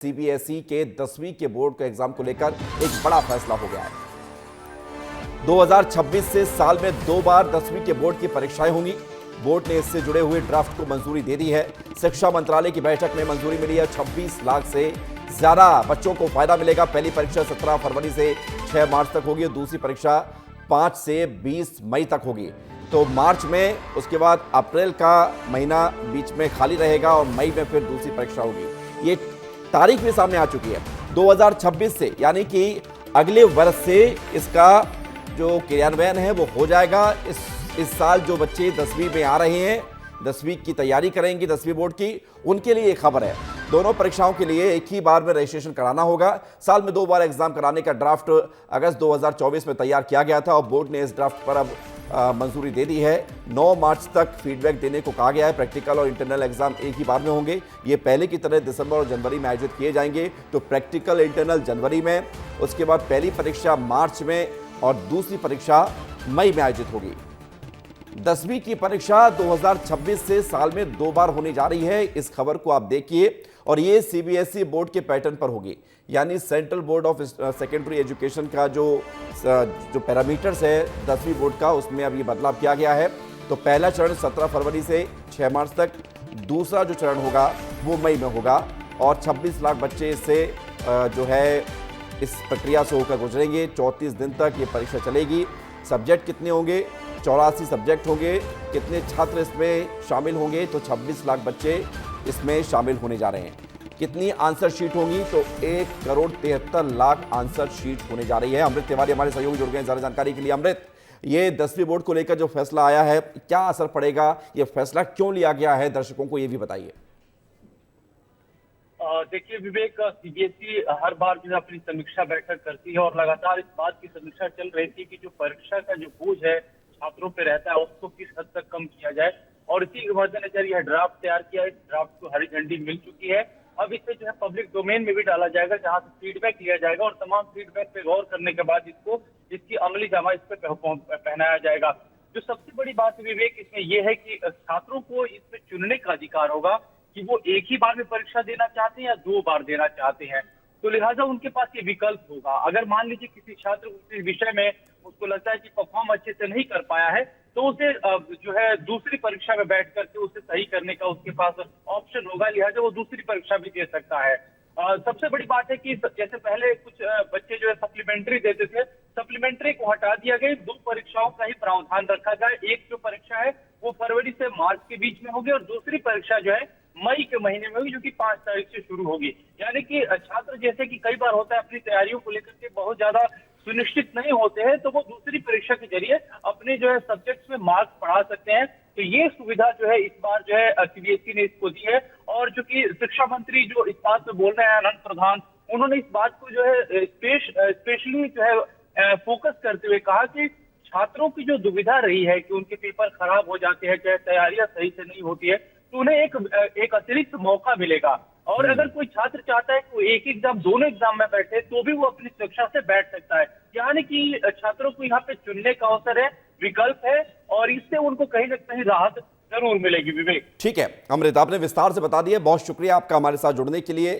CBSE के 10वीं के बोर्ड के एग्जाम को लेकर एक बड़ा फैसला हो गया है। 2026 से साल में 2 बार 10वीं के बोर्ड की परीक्षाएं होंगी। बोर्ड ने इससे जुड़े हुए ड्राफ्ट को मंजूरी दे दी है। शिक्षा मंत्रालय की बैठक में मंजूरी मिली है। 26 लाख से ज्यादा बच्चों को फायदा मिलेगा। पहली परीक्षा 17 फरवरी से 6 मार्च तक होगी और दूसरी परीक्षा 5 से 20 मई तक होगी। तो मार्च में, उसके बाद अप्रैल का महीना बीच में खाली रहेगा और मई में फिर दूसरी परीक्षा होगी। ये तारीख भी सामने आ चुकी है। 2026 से, यानी कि अगले वर्ष से इसका जो क्रियान्वयन है वो हो जाएगा। इस साल जो बच्चे 10वीं में आ रहे हैं, 10वीं की तैयारी करेंगे, 10वीं बोर्ड की, उनके लिए एक खबर है। दोनों परीक्षाओं के लिए एक ही बार में रजिस्ट्रेशन कराना होगा। साल में 2 बार एग्जाम कराने का ड्राफ्ट अगस्त 2024 में तैयार किया गया था और बोर्ड ने इस ड्राफ्ट पर अब मंजूरी दे दी है। 9 मार्च तक फीडबैक देने को कहा गया है। प्रैक्टिकल और इंटरनल एग्जाम एक ही बार में होंगे। ये पहले की तरह दिसंबर और जनवरी में आयोजित किए जाएंगे। तो प्रैक्टिकल इंटरनल जनवरी में, उसके बाद पहली परीक्षा मार्च में और दूसरी परीक्षा मई में आयोजित होगी। 10वीं की परीक्षा 2026 से साल में 2 बार होने जा रही है। इस खबर को आप देखिए, और ये सीबीएसई बोर्ड के पैटर्न पर होगी, यानी central board of secondary education का जो पैरामीटर्स है 10वीं बोर्ड का, उसमें अब ये बदलाव किया गया है। तो पहला चरण 17 फरवरी से 6 मार्च तक, दूसरा जो चरण होगा वो मई में होगा और 26 लाख बच्चे इससे जो है इस प्रक्रिया से होकर गुजरेंगे। 34 दिन तक ये परीक्षा चलेगी। सब्जेक्ट कितने होंगे? 84 सब्जेक्ट होंगे। कितने छात्र इसमें शामिल होंगे? तो 26 लाख बच्चे इसमें शामिल होने जा रहे हैं। कितनी आंसर शीट होंगी? तो 1,73,00,000 आंसर शीट होने जा रही है। अमृत तिवारी हमारे सहयोगी जुड़ गए हैं ज़्यादा जानकारी के लिए। अमृत, ये 10वीं बोर्ड को लेकर जो फैसला आया है, क्या असर पड़ेगा? ये फैसला क्यों लिया गया है? दर्शकों को ये भी बताइए। देखिए विवेक, सीबीएसई हर बार जो है अपनी समीक्षा बैठक करती है और लगातार इस बात की समीक्षा चल रही थी कि जो परीक्षा का जो बोझ है छात्रों पे रहता है उसको किस हद तक कम किया जाए, और इसी के मद्देनजर यह ड्राफ्ट तैयार किया है। इस ड्राफ्ट को हरी झंडी मिल चुकी है। अब इसे जो है पब्लिक डोमेन में भी डाला जाएगा, जहां से फीडबैक लिया जाएगा और तमाम फीडबैक पे गौर करने के बाद इसकी अमली जामा इस पे पहनाया जाएगा। जो सबसे बड़ी बात विवेक इसमें यह है कि छात्रों को इसमें चुनने का अधिकार होगा कि वो एक ही बार में परीक्षा देना चाहते हैं या 2 बार देना चाहते हैं। तो लिहाजा उनके पास ये विकल्प होगा। अगर मान लीजिए किसी छात्र को किसी विषय में उसको लगता है कि परफॉर्म अच्छे से नहीं कर पाया है, तो उसे जो है दूसरी परीक्षा में बैठ करके उसे सही करने का उसके पास ऑप्शन होगा। लिहाजा वो दूसरी परीक्षा भी दे सकता है। सबसे बड़ी बात है कि जैसे पहले कुछ बच्चे जो है सप्लीमेंट्री देते थे, सप्लीमेंट्री को हटा दिया गया। 2 परीक्षाओं का ही प्रावधान रखा गया। एक जो परीक्षा है वो फरवरी से मार्च के बीच में होगी और दूसरी परीक्षा जो है मई के महीने में होगी, जो कि 5 तारीख से शुरू होगी। यानी कि छात्र, जैसे कि कई बार होता है, अपनी तैयारियों को लेकर के बहुत ज्यादा सुनिश्चित नहीं होते हैं, तो वो दूसरी परीक्षा के जरिए अपने जो है सब्जेक्ट्स में मार्क्स बढ़ा सकते हैं। तो ये सुविधा जो है इस बार जो है सीबीएसई ने इसको दी है। और जो कि शिक्षा मंत्री जो इस बात पे बोल रहे हैं, अनंत प्रधान, उन्होंने इस बात को जो है स्पेशली जो है फोकस करते हुए कहा कि छात्रों की जो दुविधा रही है कि उनके पेपर खराब हो जाते हैं, चाहे तैयारियां सही से नहीं होती है, तो उन्हें एक अतिरिक्त मौका मिलेगा। और अगर कोई छात्र चाहता है कि वो एक एग्जाम, दोनों एग्जाम में बैठे, तो भी वो अपनी शिक्षा से बैठ सकता है। यानी कि छात्रों को यहाँ पे चुनने का अवसर है, विकल्प है, और इससे उनको कहीं ना कहीं राहत जरूर मिलेगी। विवेक, ठीक है अमृत, आपने विस्तार से बता दिया। बहुत शुक्रिया आपका हमारे साथ जुड़ने के लिए।